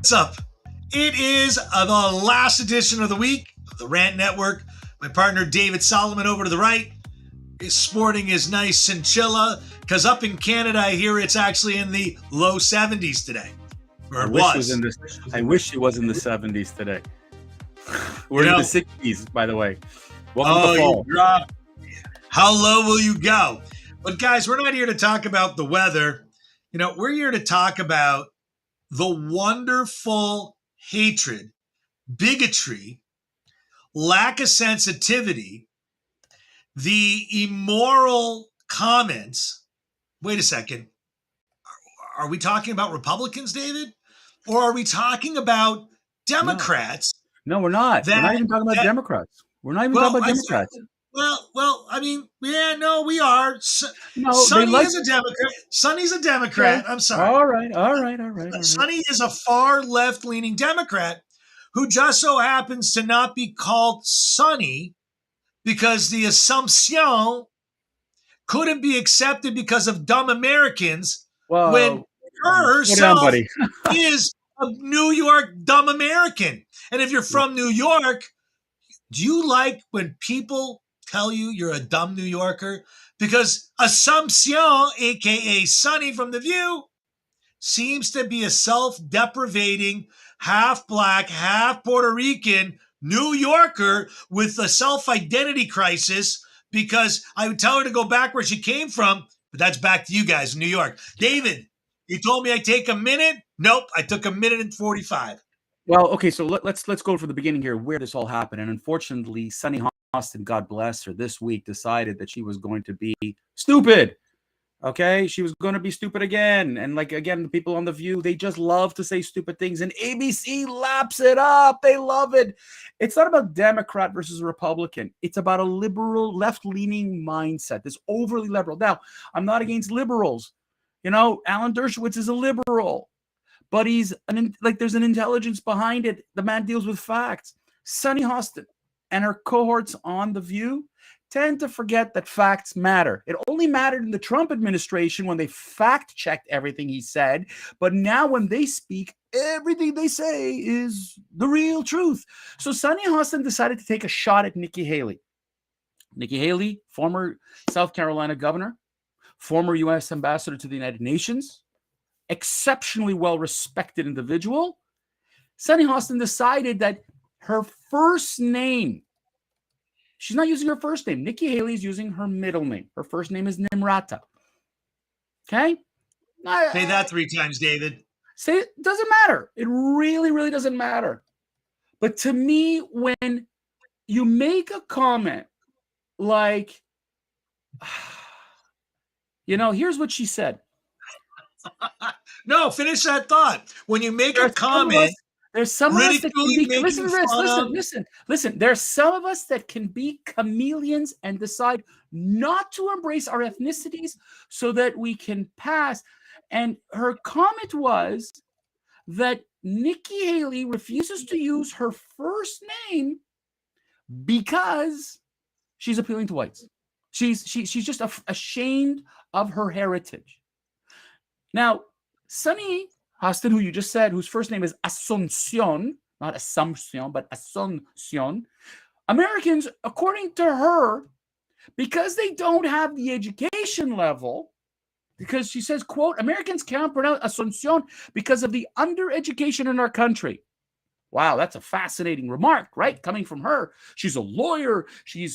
What's up? It is the last edition of the week of the Rant Network. My partner David Solomon over to the right is sporting his nice chinchilla because up in Canada, I hear it's actually in the low 70s today. I wish it was in the 70s today. We're in the 60s, by the way. Welcome to fall. You dropped. How low will you go? But guys, we're not here to talk about the weather. We're here to talk about the wonderful hatred, bigotry, lack of sensitivity, the immoral comments. Wait a second. Are we talking about Republicans, David? Or are we talking about Democrats? No, we're not. We're not even talking about Democrats. We're not even talking about Democrats. We are. Sonny is a Democrat. Sonny's a Democrat. Okay. I'm sorry. All right. Sonny is a far left-leaning Democrat who just so happens to not be called Sonny because the assumption couldn't be accepted because of dumb Americans when herself is a New York dumb American. And if you're from New York, do you like when people tell you you're a dumb New Yorker? Because Assumption, a.k.a. Sonny from The View, seems to be a self-deprivating, half-black, half-Puerto Rican New Yorker with a self-identity crisis because I would tell her to go back where she came from, but that's back to you guys in New York. David, you told me I'd take a minute. Nope, I took a minute and 45. Well, okay, so let's go from the beginning here, where this all happened. And unfortunately, Sunny Hostin, God bless her, this week decided that she was going to be stupid. Okay, she was going to be stupid again. And again, the people on The View, they just love to say stupid things. And ABC laps it up. They love it. It's not about Democrat versus Republican. It's about a liberal, left-leaning mindset, this overly liberal. Now, I'm not against liberals. Alan Dershowitz is a liberal. But there's an intelligence behind it. The man deals with facts. Sunny Hostin and her cohorts on The View tend to forget that facts matter. It only mattered in the Trump administration when they fact-checked everything he said. But now when they speak, everything they say is the real truth. So Sunny Hostin decided to take a shot at Nikki Haley. Nikki Haley, former South Carolina governor, former U.S. ambassador to the United Nations, exceptionally well-respected individual. Sunny Hostin decided that her first name, she's not using her first name. Nikki Haley is using her middle name. Her first name is Nimrata. Okay? Say that 3 times, David. Say it doesn't matter. It really, really doesn't matter. But to me, when you make a comment like, here's what she said. No, finish that thought. When you make a comment, there's some of us that can be listen. There's some of us that can be chameleons and decide not to embrace our ethnicities so that we can pass. And her comment was that Nikki Haley refuses to use her first name because she's appealing to whites. She's just ashamed of her heritage. Now, Sunny Hostin, who you just said, whose first name is Asuncion, not Assumption, but Asuncion, Americans, according to her, because they don't have the education level, because she says, quote, Americans can't pronounce Asuncion because of the undereducation in our country. Wow, that's a fascinating remark, right? Coming from her. She's a lawyer. She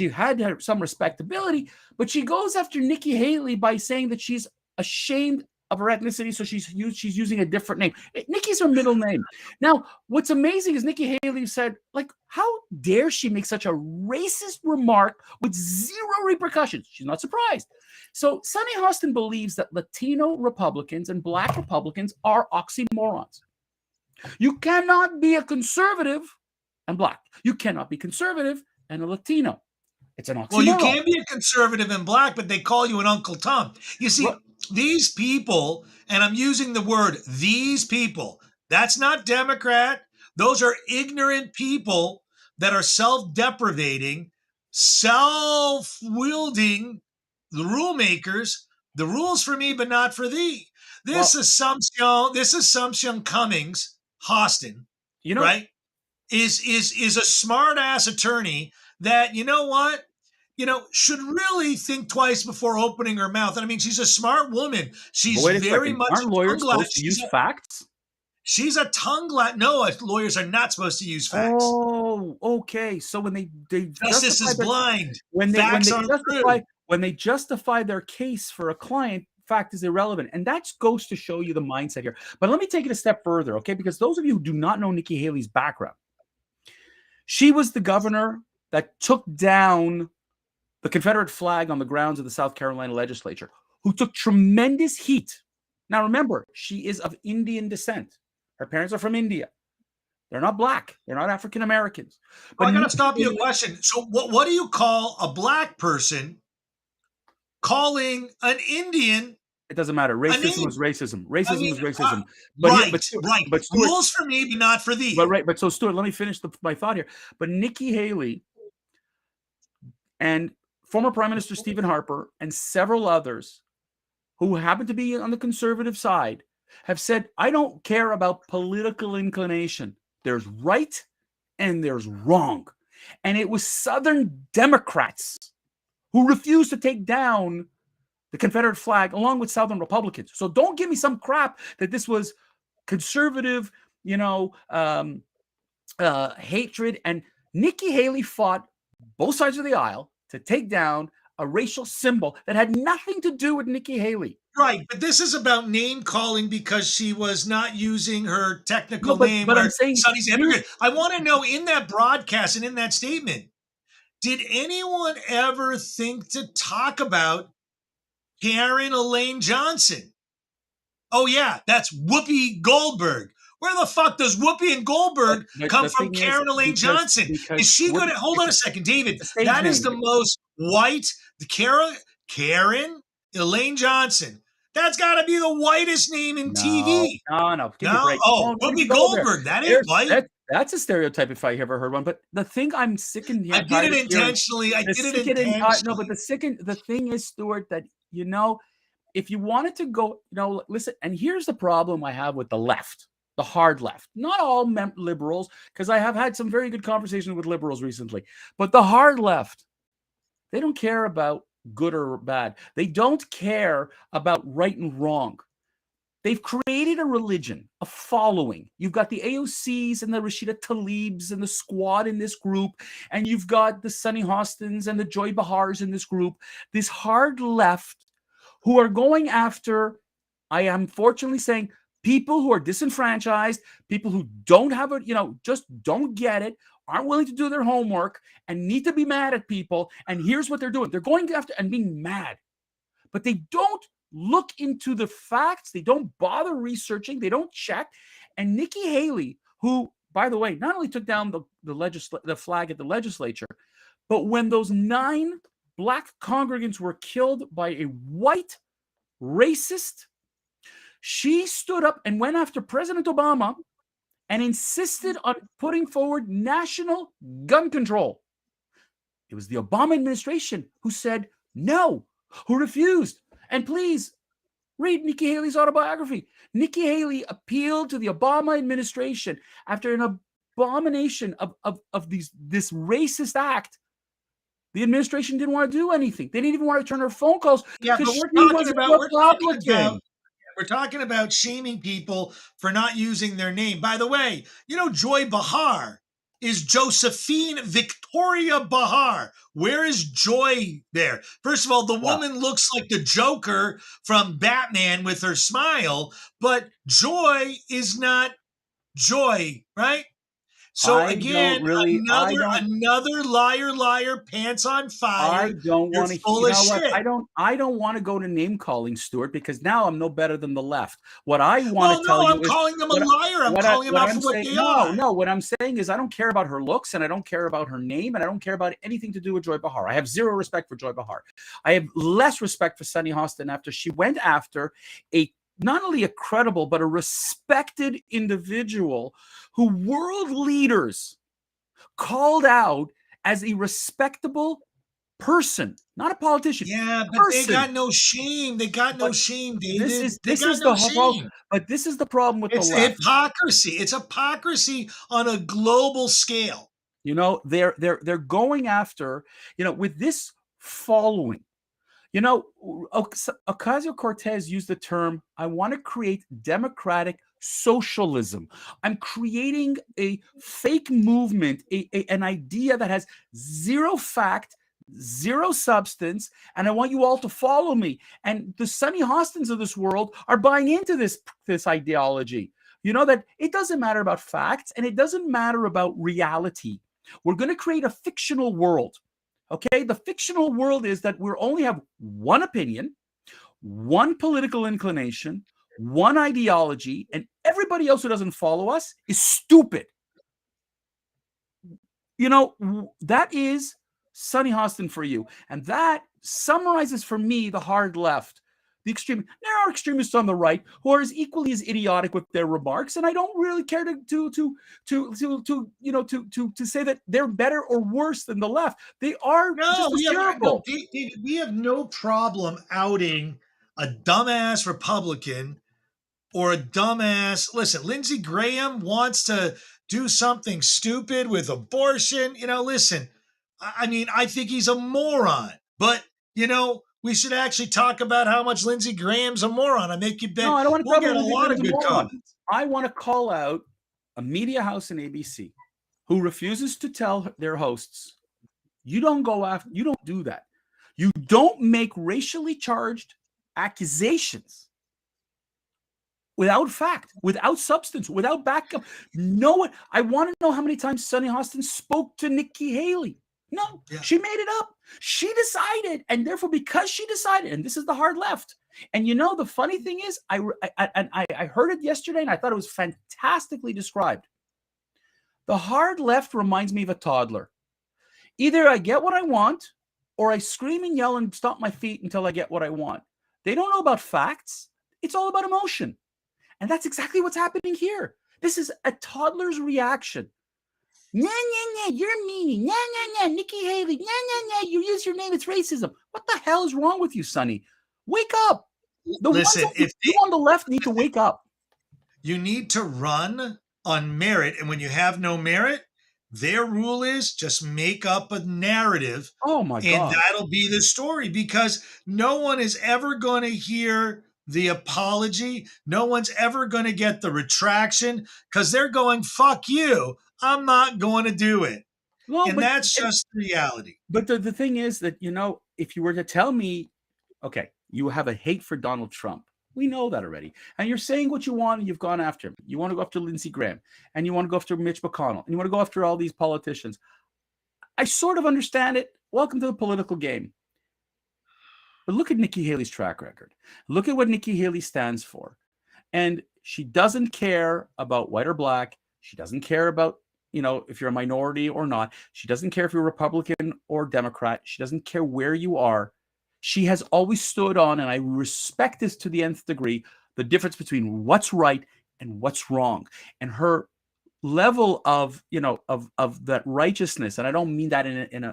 had some respectability, but she goes after Nikki Haley by saying that she's ashamed of her ethnicity, so she's using a different name. Nikki's her middle name. Now, what's amazing is Nikki Haley said, how dare she make such a racist remark with zero repercussions? She's not surprised. So Sunny Hostin believes that Latino Republicans and Black Republicans are oxymorons. You cannot be a conservative and Black. You cannot be conservative and a Latino. It's an oxymoron. Well, you can be a conservative and Black, but they call you an Uncle Tom. You see, these people, and I'm using the word these people, that's not Democrat. Those are ignorant people that are self-deprivating, self-wielding the rule makers, the rules for me, but not for thee. This Assumption Cummings, Hostin, right, is a smart ass attorney that, you know what, should really think twice before opening her mouth. And I mean, she's a smart woman. She's very much aren't lawyers tongue-glad. supposed to use facts? She's a tongue-glad. No, lawyers are not supposed to use facts. Oh, okay. So when they justice is blind. When they justify their case for a client, fact is irrelevant. And that goes to show you the mindset here. But let me take it a step further, okay? Because those of you who do not know Nikki Haley's background, she was the governor that took down the Confederate flag on the grounds of the South Carolina legislature, who took tremendous heat. Now, remember, she is of Indian descent. Her parents are from India. They're not black. They're not African Americans. But I got to stop you a question. So what do you call a black person calling an Indian? It doesn't matter. Racism is racism. Racism is racism. Right. But rules for me, but not for thee. But so Stuart, let me finish my thought here. But Nikki Haley and former Prime Minister Stephen Harper and several others who happen to be on the conservative side have said, I don't care about political inclination. There's right and there's wrong. And it was Southern Democrats who refused to take down the Confederate flag along with Southern Republicans. So don't give me some crap that this was conservative, hatred. And Nikki Haley fought both sides of the aisle to take down a racial symbol that had nothing to do with Nikki Haley. Right, but this is about name calling because she was not using her technical name. But I'm saying, Sonny's immigrant. I want to know, in that broadcast and in that statement, did anyone ever think to talk about Karen Elaine Johnson? Oh yeah, that's Whoopi Goldberg. Where the fuck does Whoopi and Goldberg come from? Karen Elaine Johnson. Is she going to hold on a second, David? That is the most white. The Karen Elaine Johnson. That's got to be the whitest name in TV. No. Give me a break. Oh, Whoopi Goldberg. That ain't white. That's a stereotype if I ever heard one. But the thing I'm sick and I did it intentionally. No, but the thing is, Stuart, that if you wanted to go, listen. And here's the problem I have with the left, the hard left. Not all liberals, because I have had some very good conversations with liberals recently. But the hard left, they don't care about good or bad. They don't care about right and wrong. They've created a religion, a following. You've got the AOCs and the Rashida Tlaibs and the squad in this group, and you've got the Sunny Hostins and the Joy Bahars in this group, this hard left who are going after, I am fortunately saying, people who are disenfranchised, people who don't have just don't get it, aren't willing to do their homework, and need to be mad at people. And here's what they're doing. They're going after and being mad. But they don't look into the facts. They don't bother researching. They don't check. And Nikki Haley, who, by the way, not only took down the flag at the legislature, but when those 9 black congregants were killed by a white racist, she stood up and went after President Obama and insisted on putting forward national gun control. It was the Obama administration who said no, who refused. And please read Nikki Haley's autobiography. Nikki Haley appealed to the Obama administration after an abomination of this racist act. The administration didn't want to do anything. They didn't even want to turn her phone calls. Yeah, but we're talking about shaming people for not using their name. By the way, Joy Behar is Josephine Victoria Behar. Where is Joy there? First of all, the woman looks like the Joker from Batman with her smile, but Joy is not Joy, right? So again, another liar, pants on fire. I don't want to. I don't want to go to name calling, Stuart, because now I'm no better than the left. What I want to tell you is, I'm calling them a liar. I'm calling them out for what they are. No, what I'm saying is I don't care about her looks, and I don't care about her name, and I don't care about anything to do with Joy Behar. I have zero respect for Joy Behar. I have less respect for Sunny Hostin after she went after not only a credible, but a respected individual who world leaders called out as a respectable person, not a politician. Yeah, but Person. they got no shame. They got no shame, David. This got is no the whole, shame. but this is the problem with the It's left. hypocrisy. It's hypocrisy on a global scale. You know, they're going after, you know, with this following. You know, Ocasio-Cortez used the term, I want to create democratic socialism. I'm creating a fake movement, an idea that has zero fact, zero substance, and I want you all to follow me. And the Sunny Hostins of this world are buying into this ideology. You know, that it doesn't matter about facts and it doesn't matter about reality. We're going to create a fictional world. Okay, the fictional world is that we only have one opinion, one political inclination, one ideology, and everybody else who doesn't follow us is stupid. You know, that is Sunny Hostin for you. And that summarizes for me the hard left. The extreme. There are extremists on the right who are as equally as idiotic with their remarks, and I don't really care to say that they're better or worse than the left. They are just as terrible. David, we have no problem outing a dumbass Republican or a dumbass. Listen, Lindsey Graham wants to do something stupid with abortion. You know, listen, I mean, I think he's a moron, but you know, we should actually talk about how much Lindsey Graham's a moron. I make you bet. No, I don't want to we'll talk get about a lot of good comments. I want to call out a media house in ABC who refuses to tell their hosts, you don't do that. You don't make racially charged accusations without fact, without substance, without backup. No one. I want to know how many times Sunny Hostin spoke to Nikki Haley. No, She made it up. She decided, and therefore, because she decided, and this is the hard left. And you know, the funny thing is, I heard it yesterday, and I thought it was fantastically described. The hard left reminds me of a toddler. Either I get what I want, or I scream and yell and stomp my feet until I get what I want. They don't know about facts. It's all about emotion. And that's exactly what's happening here. This is a toddler's reaction. Nah, nah, nah, you're meanie. Nah, nah, nah, Nikki Haley. Nah, nah, nah, you use your name, it's racism. What the hell is wrong with you, Sonny? Wake up. Listen, if you on the left need to wake up. You need to run on merit. And when you have no merit, their rule is just make up a narrative. Oh my God. And that'll be the story, because no one is ever going to hear the apology. No one's ever going to get the retraction, because they're going, fuck you. I'm not going to do it. No, and that's just reality. But the thing is that, you know, if you were to tell me, okay, you have a hate for Donald Trump. We know that already. And you're saying what you want, and you've gone after him. You want to go after Lindsey Graham, and you want to go after Mitch McConnell, and you want to go after all these politicians. I sort of understand it. Welcome to the political game. But look at Nikki Haley's track record. Look at what Nikki Haley stands for. And she doesn't care about white or black. She doesn't care about, you know, if you're a minority or not. She doesn't care if you're Republican or Democrat. She doesn't care where you are. She has always stood on, and I respect this to the nth degree, the difference between what's right and what's wrong. And her level of, you know, of that righteousness, and I don't mean that in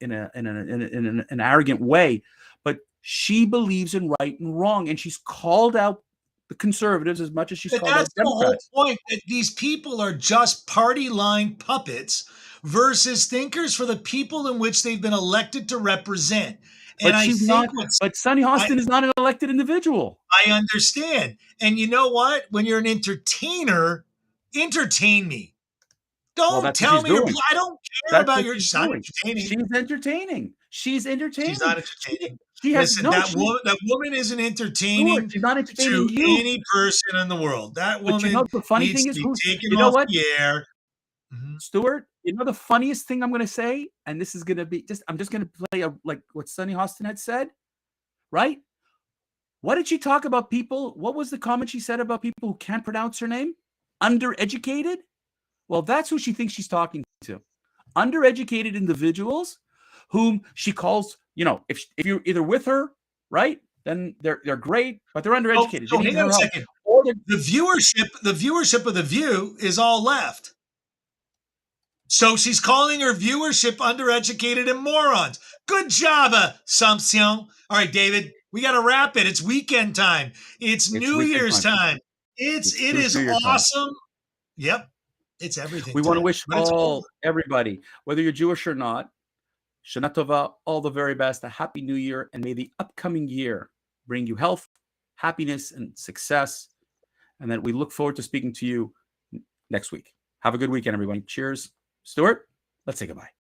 an arrogant way, but she believes in right and wrong, and she's called out the conservatives as much as she's called out Democrats. That's the whole point, that these people are just party line puppets versus thinkers for the people in which they've been elected to represent. And but Sunny Hostin is not an elected individual. I understand. And you know what? When you're an entertainer, entertain me. Don't tell me I don't care about your son entertaining. She's entertaining. She's entertaining. She's not entertaining. Listen, that woman isn't entertaining she's not entertaining to any person in the world. That woman the funny needs thing to is, be taken off the air. Mm-hmm. Stuart, you know the funniest thing I'm going to say, and this is going to be I'm just going to play like what Sunny Hostin had said, right? What did she talk about people? What was the comment she said about people who can't pronounce her name? Undereducated? Well, that's who she thinks she's talking to. Undereducated individuals whom she calls, you know, if you're either with her, right, then they're great, but they're undereducated. So hang on a second. The viewership of The View is all left. So she's calling her viewership undereducated and morons. Good job, Assumption. All right, David, we got to wrap it. It's weekend time. It's New Year's time. It is awesome. Yep. It's everything. We want to wish everybody, whether you're Jewish or not, Shana Tova, all the very best, a happy new year, and may the upcoming year bring you health, happiness, and success. And that we look forward to speaking to you next week. Have a good weekend, everyone. Cheers. Stuart, let's say goodbye.